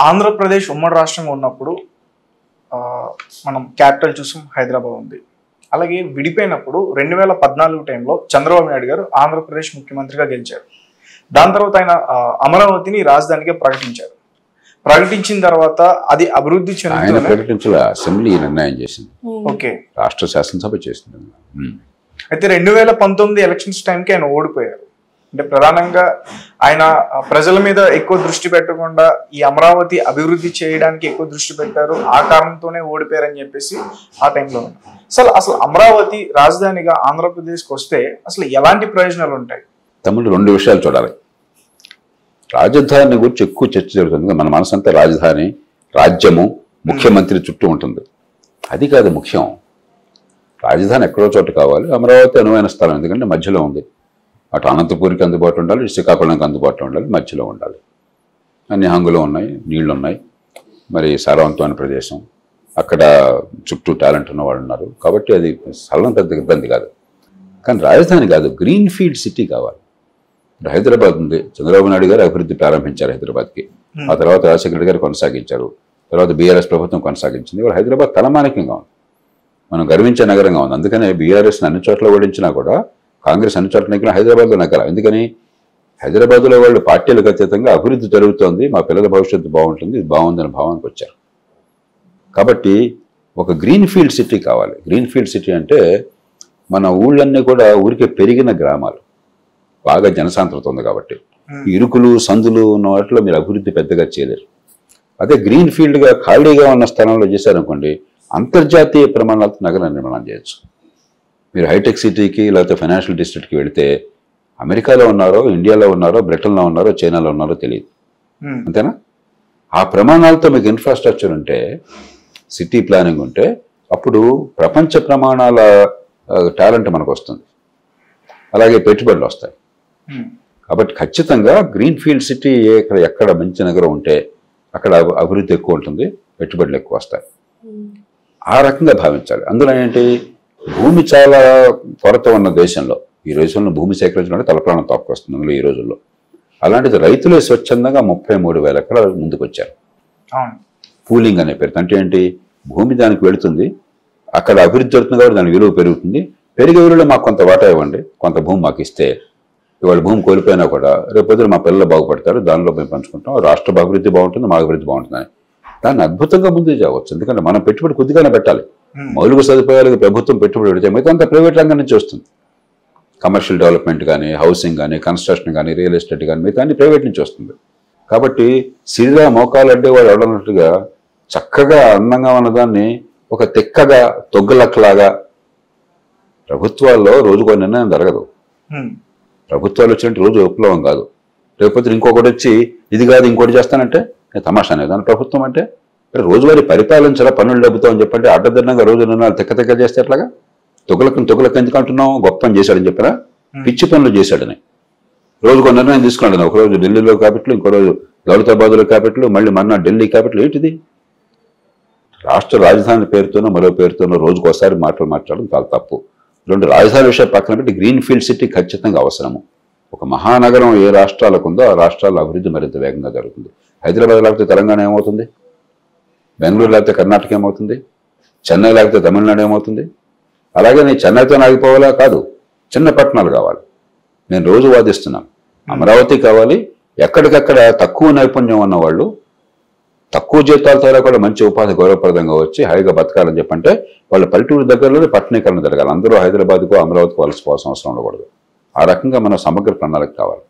ఆంధ్రప్రదేశ్ ఉమ్మడి రాష్ట్రంగా ఉన్నప్పుడు మనం క్యాపిటల్ చూసాం, హైదరాబాద్ ఉంది. అలాగే విడిపోయినప్పుడు 2014 టైంలో చంద్రబాబు నాయుడు గారు ఆంధ్రప్రదేశ్ ముఖ్యమంత్రిగా గెలిచారు. దాని తర్వాత ఆయన అమరావతిని రాజధానిగా ప్రకటించారు. ప్రకటించిన తర్వాత అది అభివృద్ధి చెందుతుంది. అసెంబ్లీ నిర్ణయం చేసింది. ఓకే, రాష్ట్ర శాసనసభ చేసింది. అయితే 2019 ఎలక్షన్స్ టైంకి ఆయన ఓడిపోయారు. అంటే ప్రధానంగా ఆయన ప్రజల మీద ఎక్కువ దృష్టి పెట్టకుండా ఈ అమరావతి అభివృద్ధి చేయడానికి ఎక్కువ దృష్టి పెట్టారు. ఆ కారణంతోనే ఓడిపోయారని చెప్పేసి ఆ టైంలో అసలు అమరావతి రాజధానిగా ఆంధ్రప్రదేశ్కి వస్తే అసలు ఎలాంటి ప్రయోజనాలు ఉంటాయి? తమ్ముడు, రెండు విషయాలు చూడాలి. రాజధాని గురించి ఎక్కువ చర్చ జరుగుతుంది. మన మనసంతా రాజధాని, రాజ్యము, ముఖ్యమంత్రి చుట్టూ ఉంటుంది. అది కాదు ముఖ్యం. రాజధాని ఎక్కడో చోట కావాలి. అమరావతి అనువైన స్థలం, ఎందుకంటే మధ్యలో ఉంది. అటు అనంతపూర్కి అందుబాటులో ఉండాలి, శ్రీకాకుళంకి అందుబాటులో ఉండాలి, మధ్యలో ఉండాలి. అన్ని హంగులు ఉన్నాయి, నీళ్లు ఉన్నాయి, మరి సారవంతమైన ప్రదేశం, అక్కడ చుట్టూ టాలెంట్ ఉన్న వాళ్ళు ఉన్నారు. కాబట్టి అది స్థలం పెద్ద ఇబ్బంది కాదు. కానీ రాజధాని కాదు, గ్రీన్ ఫీల్డ్ సిటీ కావాలి. హైదరాబాద్ ఉంది. చంద్రబాబు నాయుడు గారు అభివృద్ధి ప్రారంభించారు హైదరాబాద్కి. ఆ తర్వాత రాజశేఖర రెడ్డి గారు కొనసాగించారు. తర్వాత బీఆర్ఎస్ ప్రభుత్వం కొనసాగించింది. ఇవాళ హైదరాబాద్ తలమానికంగా ఉంది, మనం గర్వించే నగరంగా ఉంది. అందుకనే బీఆర్ఎస్ని అన్ని చోట్ల ఓడించినా కూడా కాంగ్రెస్ అన్ని చోట్ల నెగ్గిన హైదరాబాద్లో నెగ్గాలి. ఎందుకని హైదరాబాద్లో వాళ్ళు పార్టీలకు అతీతంగా అభివృద్ధి జరుగుతోంది, మా పిల్లల భవిష్యత్తు బాగుంటుంది, ఇది బాగుందనే భావానికి వచ్చారు. కాబట్టి ఒక గ్రీన్ ఫీల్డ్ సిటీ కావాలి. గ్రీన్ ఫీల్డ్ సిటీ అంటే మన ఊళ్ళన్నీ కూడా ఊరికే పెరిగిన గ్రామాలు, బాగా జనసాంద్రత ఉంది. కాబట్టి ఇరుకులు సందులు ఉన్న వాటిలో మీరు అభివృద్ధి పెద్దగా చేయలేరు. అదే గ్రీన్ ఫీల్డ్గా ఖాళీగా ఉన్న స్థలంలో చేశారనుకోండి, అంతర్జాతీయ ప్రమాణాలతో నగర నిర్మాణం చేయొచ్చు. మీరు హైటెక్ సిటీకి లేకపోతే ఫైనాన్షియల్ డిస్ట్రిక్ట్కి వెళితే అమెరికాలో ఉన్నారో, ఇండియాలో ఉన్నారో, బ్రిటన్లో ఉన్నారో, చైనాలో ఉన్నారో తెలియదు. అంతేనా? ఆ ప్రమాణాలతో మీకు ఇన్ఫ్రాస్ట్రక్చర్ ఉంటే, సిటీ ప్లానింగ్ ఉంటే, అప్పుడు ప్రపంచ ప్రమాణాల టాలెంట్ మనకు వస్తుంది. అలాగే పెట్టుబడులు వస్తాయి. కాబట్టి ఖచ్చితంగా గ్రీన్ ఫీల్డ్ సిటీ ఎక్కడ మంచి నగరం ఉంటే అక్కడ అభివృద్ధి ఎక్కువ ఉంటుంది, పెట్టుబడులు ఎక్కువ వస్తాయి. ఆ రకంగా భావించాలి. అందులో ఏంటి, భూమి చాలా కొరత ఉన్న దేశంలో, ఈ రోజుల్లో భూమి సేకరించడం తలప్రాణం తక్కువస్తుంది అందులో ఈ రోజుల్లో. అలాంటిది రైతులే స్వచ్ఛందంగా 33,000 ఎకరాలు ముందుకు వచ్చారు. పూలింగ్ అనే పేరు అంటే ఏంటి, భూమి దానికి వెళుతుంది, అక్కడ అభివృద్ధి జరుగుతుంది కాబట్టి దాని విలువ పెరుగుతుంది. పెరిగే విలువలో మాకు కొంత వాటా ఇవ్వండి, కొంత భూమి మాకు ఇస్తే ఇవాళ భూమి కోల్పోయినా కూడా రేపొద్దున మా పిల్లలు బాగుపడతారు, దానిలో మేము పంచుకుంటాం, రాష్ట్ర అభివృద్ధి బాగుంటుంది, మా అభివృద్ధి బాగుంటుందని దాన్ని అద్భుతంగా ముందుకు చేయవచ్చు. ఎందుకంటే మనం పెట్టుబడి కొద్దిగానే పెట్టాలి. మౌలిక సదుపాయాలకు ప్రభుత్వం పెట్టుబడి పెడితే మిగతా అంతా ప్రైవేట్ రంగం నుంచి వస్తుంది. కమర్షియల్ డెవలప్మెంట్ కానీ, హౌసింగ్ కానీ, కన్స్ట్రక్షన్ కానీ, రియల్ ఎస్టేట్ కానీ మిగతా అన్ని ప్రైవేట్ నుంచి వస్తుంది. కాబట్టి సిరిగా మోకాలు అడ్డే వాడు ఎవడన్నట్టుగా చక్కగా అందంగా ఉన్నదాన్ని ఒక తెక్కగా తొగ్గులక్కలాగా, ప్రభుత్వాల్లో రోజుకో నిర్ణయం జరగదు. ప్రభుత్వాలు వచ్చినట్టు రోజు విప్లవం కాదు. రేపొద్దు ఇంకొకటి వచ్చి ఇది కాదు ఇంకోటి చేస్తానంటే తమాషా అనేది. దాని ప్రభుత్వం అంటే రోజువారీ పరిపాలించాలా, పన్నులు డబ్బుతో అని చెప్పంటే అడ్డదిడ్డంగా రోజు నిర్ణయాలు తెక్క చేస్తే ఎట్లాగా? తొగలకు ఎందుకు అంటున్నాం, గొప్ప పని చేశాడని చెప్పరా? పిచ్చి పనులు చేశాడని రోజుకో నిర్ణయం తీసుకున్నాడు. ఒకరోజు ఢిల్లీలో క్యాపిటల్, ఇంకో రోజు దౌలతాబాద్లో క్యాపిటల్, మళ్ళీ మన్నా ఢిల్లీ క్యాపిటల్. ఏంటిది? రాష్ట్ర రాజధాని పేరుతోనో మరో పేరుతోనో రోజుకోసారి మాట్లాడడం చాలా తప్పు. రెండు రాజధాని విషయం పక్కన పెట్టి గ్రీన్ ఫీల్డ్ సిటీ ఖచ్చితంగా అవసరము. ఒక మహానగరం ఏ రాష్ట్రాలకు ఉందో ఆ రాష్ట్రాల అభివృద్ధి మరింత వేగంగా జరుగుతుంది. హైదరాబాద్ లేకపోతే తెలంగాణ ఏమవుతుంది? బెంగళూరు లేకపోతే కర్ణాటక ఏమవుతుంది? చెన్నై లేకపోతే తమిళనాడు ఏమవుతుంది? అలాగే నేను చెన్నైతో ఆగిపోవాలా? కాదు, చిన్న పట్టణాలు కావాలి. నేను రోజు వాదిస్తున్నాను, అమరావతి కావాలి. ఎక్కడికక్కడ తక్కువ నైపుణ్యం ఉన్నవాళ్ళు తక్కువ జీతాలతో కూడా మంచి ఉపాధి గౌరవప్రదంగా వచ్చి హాయిగా బతకాలని చెప్పంటే వాళ్ళ పల్లెటూరు దగ్గరలోనే పట్టణీకరణ జరగాలి. అందరూ హైదరాబాద్కు అమరావతికి వలసపోవాల్సిన అవసరం ఉండకూడదు. ఆ రకంగా మన సమగ్ర ప్రణాళిక కావాలి.